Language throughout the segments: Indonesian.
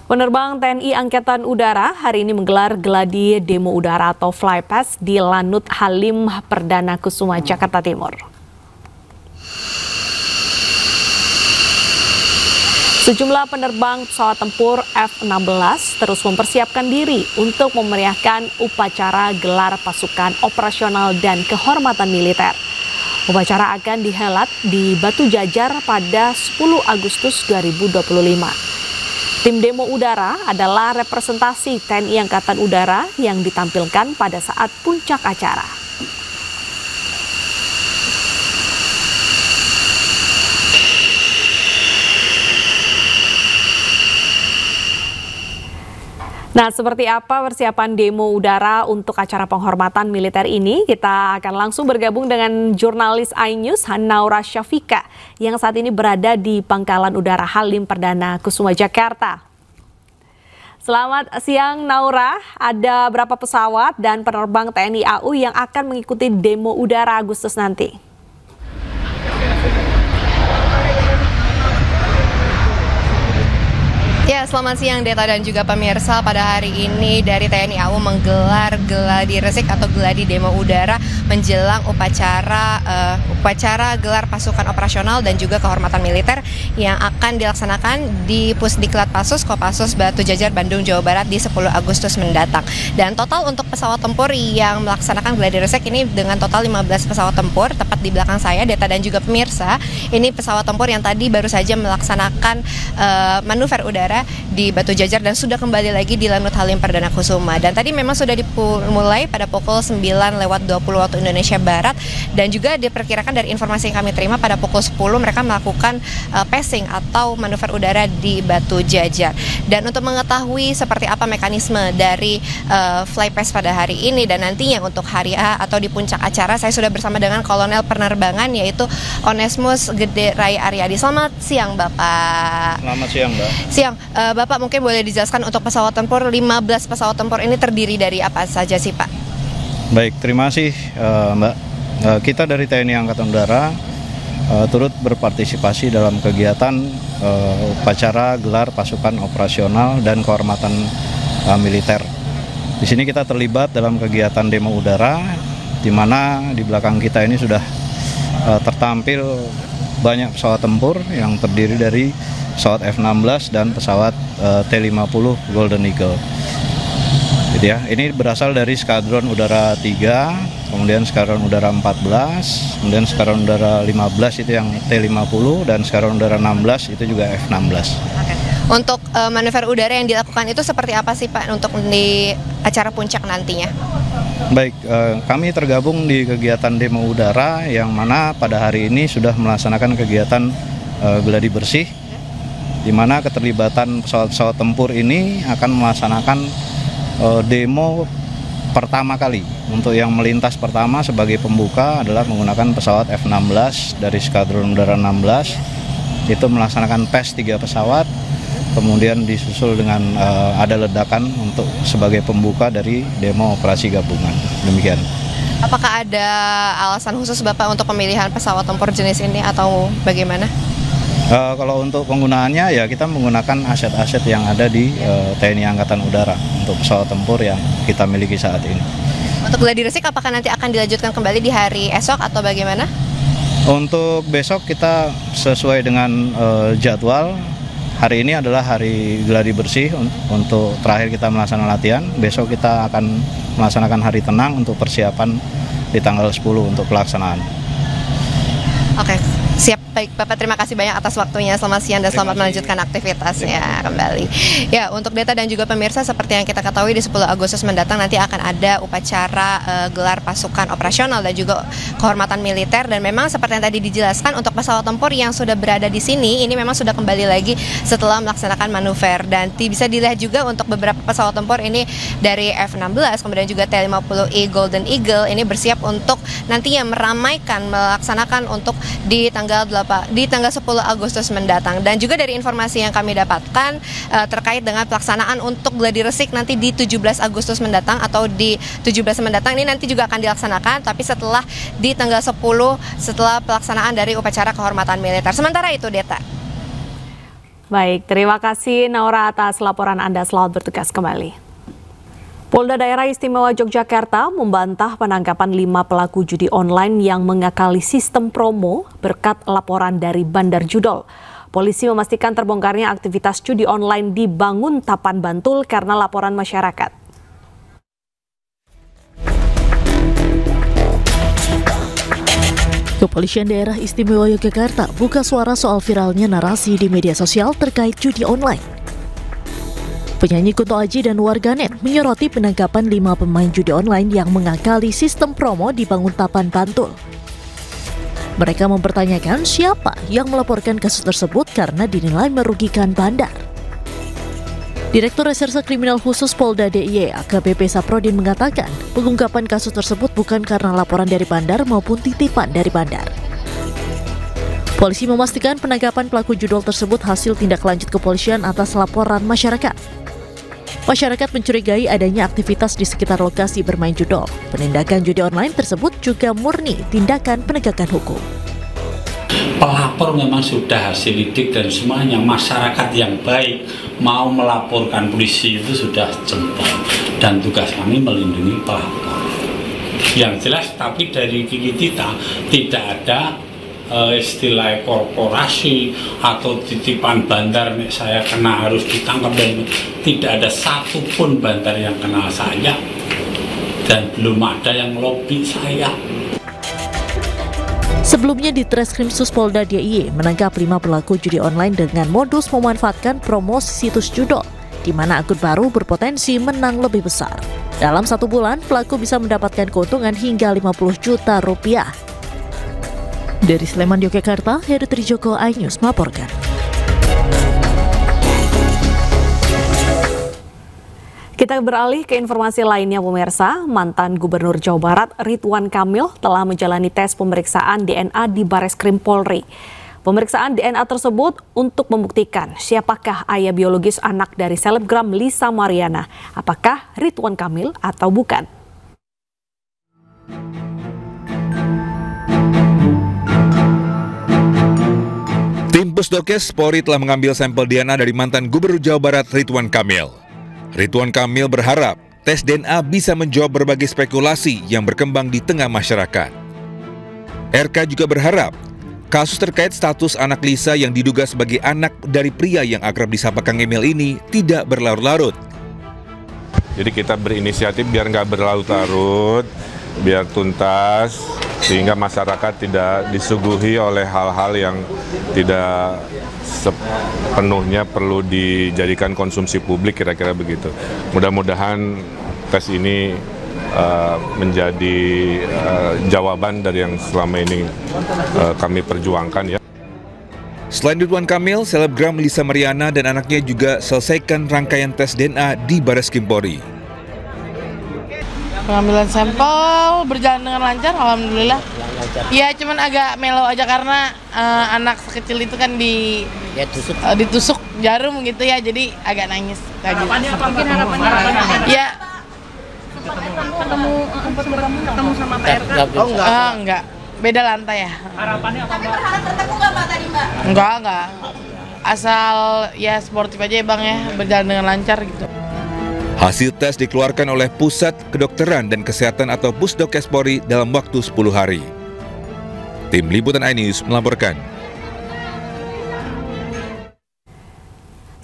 Penerbang TNI Angkatan Udara hari ini menggelar geladi demo udara atau flypast di Lanut Halim Perdana Kusuma, Jakarta Timur. Sejumlah penerbang pesawat tempur F-16 terus mempersiapkan diri untuk memeriahkan upacara gelar pasukan operasional dan kehormatan militer. Upacara akan dihelat di Batu Jajar pada 10 Agustus 2025. Tim demo udara adalah representasi TNI Angkatan Udara yang ditampilkan pada saat puncak acara. Nah, seperti apa persiapan demo udara untuk acara penghormatan militer ini? Kita akan langsung bergabung dengan jurnalis iNews Naura Syafika yang saat ini berada di Pangkalan Udara Halim Perdana Kusuma, Jakarta. Selamat siang Naura, ada berapa pesawat dan penerbang TNI AU yang akan mengikuti demo udara Agustus nanti? Ya, selamat siang Deta dan juga pemirsa. Pada hari ini dari TNI AU menggelar geladi resik atau geladi demo udara menjelang upacara gelar pasukan operasional dan juga kehormatan militer yang akan dilaksanakan di Pusdiklat Pasus Kopassus Batu Jajar, Bandung, Jawa Barat di 10 Agustus mendatang. Dan total untuk pesawat tempur yang melaksanakan geladi resik ini dengan total 15 pesawat tempur tepat di belakang saya Deta dan juga pemirsa. Ini pesawat tempur yang tadi baru saja melaksanakan manuver udara di Batu Jajar dan sudah kembali lagi di Lanut Halim Perdana Kusuma. Dan tadi memang sudah dimulai pada pukul 9:20 waktu Indonesia Barat, dan juga diperkirakan dari informasi yang kami terima pada pukul 10 mereka melakukan passing atau manuver udara di Batu Jajar. Dan untuk mengetahui seperti apa mekanisme dari flypast pada hari ini dan nantinya untuk hari A atau di puncak acara, saya sudah bersama dengan Kolonel Penerbangan yaitu Onesmus Gede Rai Aryadi. Selamat siang Bapak. Selamat siang Mbak. Siang. Bapak mungkin boleh dijelaskan untuk pesawat tempur, 15 pesawat tempur ini terdiri dari apa saja sih Pak? Baik, terima kasih Mbak. Kita dari TNI Angkatan Udara turut berpartisipasi dalam kegiatan upacara gelar pasukan operasional dan kehormatan militer. Di sini kita terlibat dalam kegiatan demo udara, di mana di belakang kita ini sudah tertampil banyak pesawat tempur yang terdiri dari pesawat F-16 dan pesawat T-50 Golden Eagle. Jadi ya, ini berasal dari Skadron Udara 3, kemudian Skadron Udara 14, kemudian Skadron Udara 15 itu yang T-50, dan Skadron Udara 16 itu juga F-16. Oke. Untuk manuver udara yang dilakukan itu seperti apa sih Pak untuk di acara puncak nantinya? Baik, kami tergabung di kegiatan demo udara yang mana pada hari ini sudah melaksanakan kegiatan geladi bersih, di mana keterlibatan pesawat-pesawat tempur ini akan melaksanakan demo pertama kali. Untuk yang melintas pertama sebagai pembuka adalah menggunakan pesawat F-16 dari Skadron Udara 16. Itu melaksanakan PES 3 pesawat, kemudian disusul dengan ada ledakan untuk sebagai pembuka dari demo operasi gabungan. Demikian. Apakah ada alasan khusus Bapak untuk pemilihan pesawat tempur jenis ini atau bagaimana? Kalau untuk penggunaannya ya kita menggunakan aset-aset yang ada di TNI Angkatan Udara untuk pesawat tempur yang kita miliki saat ini. Untuk geladi resik apakah nanti akan dilanjutkan kembali di hari esok atau bagaimana? Untuk besok kita sesuai dengan jadwal. Hari ini adalah hari geladi bersih untuk terakhir kita melaksanakan latihan. Besok kita akan melaksanakan hari tenang untuk persiapan di tanggal 10 untuk pelaksanaan. Oke, siap. Baik, Bapak terima kasih banyak atas waktunya. Selamat siang dan selamat melanjutkan aktivitasnya kembali. Ya, untuk Deta dan juga pemirsa, seperti yang kita ketahui di 10 Agustus mendatang nanti akan ada upacara gelar pasukan operasional dan juga kehormatan militer. Dan memang seperti yang tadi dijelaskan, untuk pesawat tempur yang sudah berada di sini, ini memang sudah kembali lagi setelah melaksanakan manuver. Dan bisa dilihat juga untuk beberapa pesawat tempur ini dari F-16, kemudian juga T-50E Golden Eagle, ini bersiap untuk nantinya meramaikan, melaksanakan untuk di tanggal 10 Agustus mendatang. Dan juga dari informasi yang kami dapatkan terkait dengan pelaksanaan untuk geladi resik nanti di 17 Agustus mendatang atau di 17 mendatang ini nanti juga akan dilaksanakan, tapi setelah di tanggal 10 setelah pelaksanaan dari upacara kehormatan militer. Sementara itu Deta. Baik, terima kasih Naura atas laporan Anda. Selamat bertugas kembali. Polda Daerah Istimewa Yogyakarta membantah penangkapan 5 pelaku judi online yang mengakali sistem promo berkat laporan dari Bandar Judol. Polisi memastikan terbongkarnya aktivitas judi online di Banguntapan, Bantul karena laporan masyarakat. Kepolisian Daerah Istimewa Yogyakarta buka suara soal viralnya narasi di media sosial terkait judi online. Penyanyi Kunto Aji dan warganet menyoroti penangkapan 5 pemain judi online yang mengakali sistem promo di Banguntapan, Bantul. Mereka mempertanyakan siapa yang melaporkan kasus tersebut karena dinilai merugikan bandar. Direktur Reserse Kriminal Khusus Polda DIY AKBP Saprodin mengatakan pengungkapan kasus tersebut bukan karena laporan dari bandar maupun titipan dari bandar. Polisi memastikan penangkapan pelaku judol tersebut hasil tindak lanjut kepolisian atas laporan masyarakat. Masyarakat mencurigai adanya aktivitas di sekitar lokasi bermain judol. Penindakan judi online tersebut juga murni tindakan penegakan hukum. Pelapor memang sudah hasil lidik dan semuanya masyarakat yang baik mau melaporkan polisi itu sudah jempol dan tugas kami melindungi pelapor. Yang jelas tapi dari kita tidak ada istilah korporasi atau titipan bandar saya kena harus ditangkap dan tidak ada satupun bandar yang kenal saya dan belum ada yang lobby saya. Sebelumnya di Treskrimsus Polda DIY menangkap 5 pelaku judi online dengan modus memanfaatkan promosi situs judol, di mana akun baru berpotensi menang lebih besar. Dalam 1 bulan, pelaku bisa mendapatkan keuntungan hingga 50 juta rupiah. Dari Sleman, Yogyakarta, Heru Trijoko, iNews melaporkan. Kita beralih ke informasi lainnya pemirsa. Mantan Gubernur Jawa Barat Ridwan Kamil telah menjalani tes pemeriksaan DNA di Bareskrim Polri. Pemeriksaan DNA tersebut untuk membuktikan siapakah ayah biologis anak dari selebgram Lisa Mariana. Apakah Ridwan Kamil atau bukan? Tim Pusdokes Polri telah mengambil sampel DNA dari mantan Gubernur Jawa Barat Ridwan Kamil. Ridwan Kamil berharap tes DNA bisa menjawab berbagai spekulasi yang berkembang di tengah masyarakat. RK juga berharap kasus terkait status anak Lisa yang diduga sebagai anak dari pria yang akrab disapa Kang Emil ini tidak berlarut-larut. Jadi kita berinisiatif biar nggak berlarut-larut, biar tuntas, sehingga masyarakat tidak disuguhi oleh hal-hal yang tidak sepenuhnya perlu dijadikan konsumsi publik, kira-kira begitu. Mudah-mudahan tes ini menjadi jawaban dari yang selama ini kami perjuangkan ya. Selain Ridwan Kamil, selebgram Lisa Mariana dan anaknya juga selesaikan rangkaian tes DNA di Bareskrim Polri. Pengambilan sampel berjalan dengan lancar, alhamdulillah. Ya cuman agak melo aja karena anak sekecil itu kan ditusuk jarum gitu ya, jadi agak nangis. Harapannya apa? Mungkin harapannya? Ya ketemu sama Pak RK? Oh enggak, beda lantai ya. Harapannya apa? Tapi berharap bertemu nggak Pak tadi Mbak? Enggak. Asal ya sportif aja ya Bang ya, berjalan dengan lancar gitu. Hasil tes dikeluarkan oleh Pusat Kedokteran dan Kesehatan atau Pusdokes Polri dalam waktu 10 hari. Tim Liputan iNews melaporkan.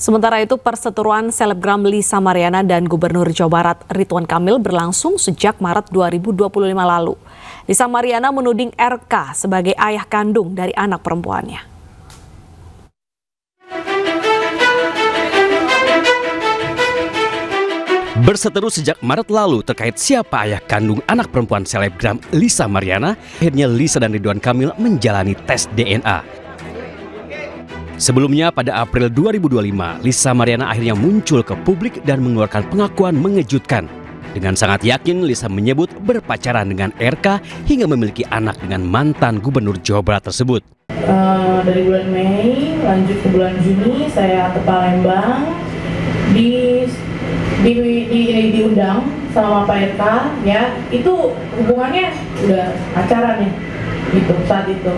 Sementara itu, perseteruan selebgram Lisa Mariana dan Gubernur Jawa Barat Ridwan Kamil berlangsung sejak Maret 2025 lalu. Lisa Mariana menuding RK sebagai ayah kandung dari anak perempuannya. Berseteru sejak Maret lalu terkait siapa ayah kandung anak perempuan selebgram Lisa Mariana, akhirnya Lisa dan Ridwan Kamil menjalani tes DNA. Sebelumnya pada April 2025, Lisa Mariana akhirnya muncul ke publik dan mengeluarkan pengakuan mengejutkan. Dengan sangat yakin, Lisa menyebut berpacaran dengan RK hingga memiliki anak dengan mantan Gubernur Jawa Barat tersebut. Dari bulan Mei lanjut ke bulan Juni saya ke Palembang, diundang sama Pak RK, ya itu hubungannya udah pacaran ya gitu saat itu.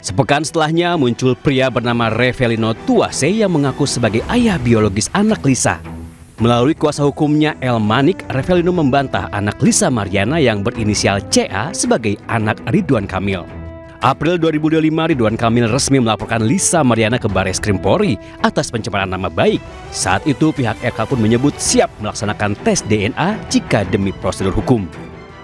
Sepekan setelahnya muncul pria bernama Revelino Tuase yang mengaku sebagai ayah biologis anak Lisa. Melalui kuasa hukumnya El Manik, Revelino membantah anak Lisa Mariana yang berinisial CA sebagai anak Ridwan Kamil. April 2025, Ridwan Kamil resmi melaporkan Lisa Mariana ke Bareskrim Polri atas pencemaran nama baik. Saat itu pihak RK pun menyebut siap melaksanakan tes DNA jika demi prosedur hukum.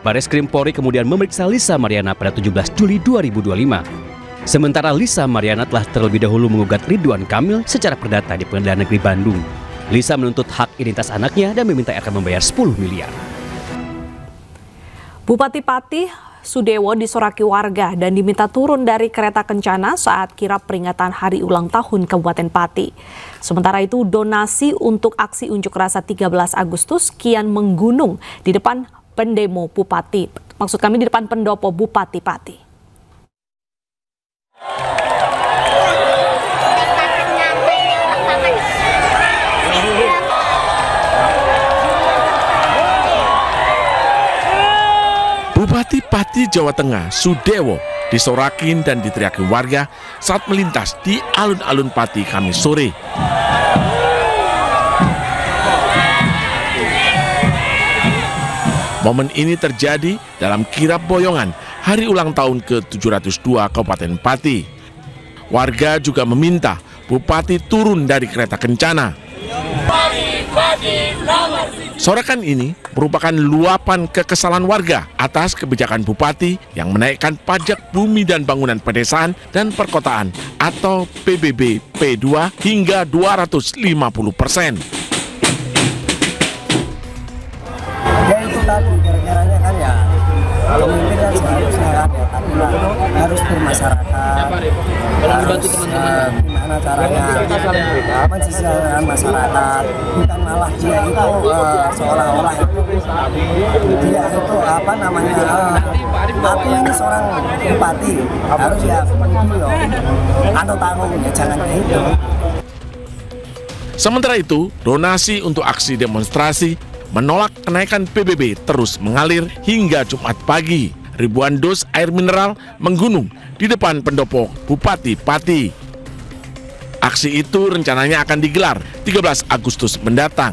Bareskrim Polri kemudian memeriksa Lisa Mariana pada 17 Juli 2025. Sementara Lisa Mariana telah terlebih dahulu mengugat Ridwan Kamil secara perdata di Pengadilan Negeri Bandung. Lisa menuntut hak identitas anaknya dan meminta RK membayar 10 miliar. Bupati Pati Sudewo disoraki warga dan diminta turun dari kereta kencana saat kirap peringatan Hari Ulang Tahun Kabupaten Pati. Sementara itu donasi untuk aksi unjuk rasa 13 Agustus kian menggunung di depan pendemo Bupati. Maksud kami di depan pendopo Bupati Pati. Bupati Pati, Jawa Tengah, Sudewo, disorakin dan diteriaki warga saat melintas di alun-alun Pati Kamis sore. Momen ini terjadi dalam kirap boyongan Hari Ulang Tahun ke-702 Kabupaten Pati. Warga juga meminta Bupati turun dari kereta kencana. Sorakan ini merupakan luapan kekesalan warga atas kebijakan Bupati yang menaikkan pajak bumi dan bangunan pedesaan dan perkotaan atau PBB P2 hingga 250%. Ya itu tadi, kira-kiranya kan ya pemimpin kan seharusnya kan ya, tapi harus bermasyarakat, harus gimana caranya mensejahterakan masyarakat, bukan malah dia itu seolah-olah itu dia itu apa namanya aku ini seorang bupati harus ya video atau tanggung ya jangan kayak itu. Sementara itu, donasi untuk aksi demonstrasi menolak kenaikan PBB terus mengalir hingga Jumat pagi. Ribuan dus air mineral menggunung di depan pendopo Bupati Pati. Aksi itu rencananya akan digelar 13 Agustus mendatang.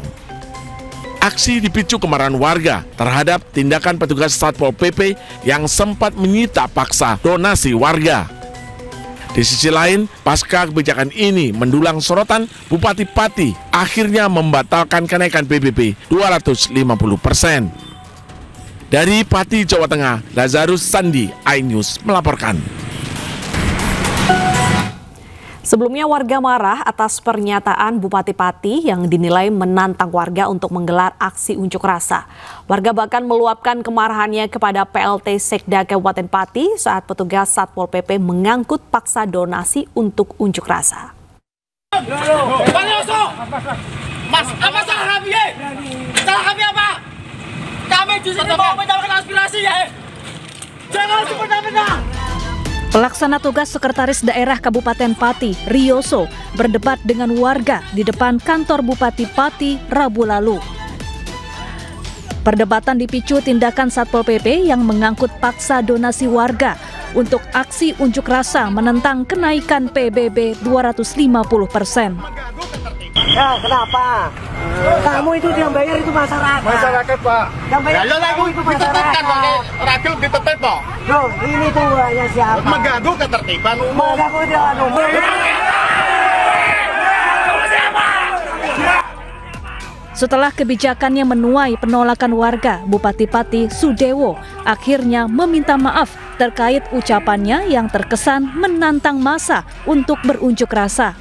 Aksi dipicu kemarahan warga terhadap tindakan petugas Satpol PP yang sempat menyita paksa donasi warga. Di sisi lain, pasca kebijakan ini mendulang sorotan, Bupati Pati akhirnya membatalkan kenaikan PBB 250%. Dari Pati, Jawa Tengah, Lazarus Sandi, iNews melaporkan. Sebelumnya warga marah atas pernyataan Bupati Pati yang dinilai menantang warga untuk menggelar aksi unjuk rasa. Warga bahkan meluapkan kemarahannya kepada PLT Sekda Kabupaten Pati saat petugas Satpol PP mengangkut paksa donasi untuk unjuk rasa. Mas, apa salah kami? Salah kami apa? Kami di sini mau menyampaikan aspirasi ya. Jangan semena-mena. Pelaksana tugas Sekretaris Daerah Kabupaten Pati, Rioso, berdebat dengan warga di depan kantor Bupati Pati Rabu lalu. Perdebatan dipicu tindakan Satpol PP yang mengangkut paksa donasi warga untuk aksi unjuk rasa menentang kenaikan PBB 250%. Ya, kenapa? Kamu itu yang bayar itu masyarakat. Masyarakat, Pak. Yang bayar itu masyarakat. Rakyat ditetep, Pak. Loh, ini tuh hanya siapa? Mengganggu ketertiban umum. Mengganggu ketertiban umum. Setelah kebijakannya menuai penolakan warga, Bupati Pati Sudewo akhirnya meminta maaf terkait ucapannya yang terkesan menantang massa untuk berunjuk rasa.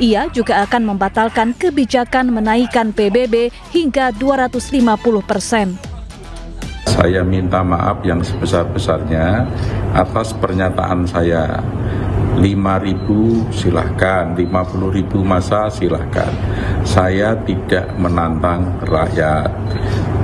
Ia juga akan membatalkan kebijakan menaikkan PBB hingga 250%. Saya minta maaf yang sebesar-besarnya atas pernyataan saya. 5.000 silahkan, 50.000 masa silahkan. Saya tidak menantang rakyat.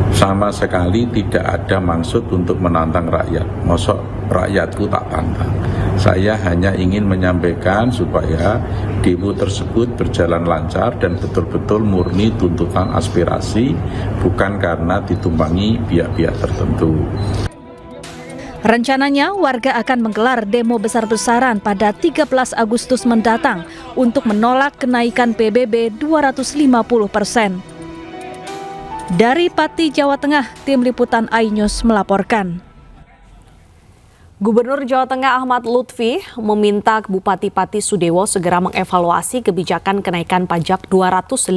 Sama sekali tidak ada maksud untuk menantang rakyat. Mosok rakyatku tak tantang. Saya hanya ingin menyampaikan supaya demo tersebut berjalan lancar dan betul-betul murni tuntutan aspirasi, bukan karena ditumpangi pihak-pihak tertentu. Rencananya warga akan menggelar demo besar-besaran pada 13 Agustus mendatang untuk menolak kenaikan PBB 250%. Dari Pati, Jawa Tengah, Tim Liputan iNews melaporkan. Gubernur Jawa Tengah Ahmad Lutfi meminta Bupati Pati Sudewo segera mengevaluasi kebijakan kenaikan pajak 250%.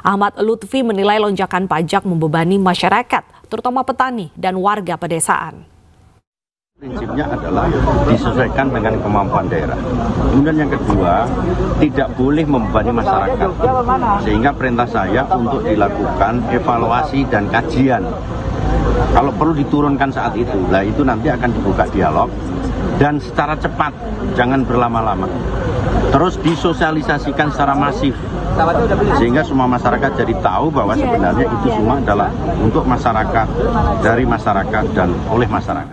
Ahmad Lutfi menilai lonjakan pajak membebani masyarakat, terutama petani dan warga pedesaan. Prinsipnya adalah disesuaikan dengan kemampuan daerah. Kemudian yang kedua, tidak boleh membebani masyarakat. Sehingga perintah saya untuk dilakukan evaluasi dan kajian. Kalau perlu diturunkan saat itu, nah itu nanti akan dibuka dialog dan secara cepat, jangan berlama-lama. Terus disosialisasikan secara masif, sehingga semua masyarakat jadi tahu bahwa sebenarnya itu semua adalah untuk masyarakat, dari masyarakat dan oleh masyarakat.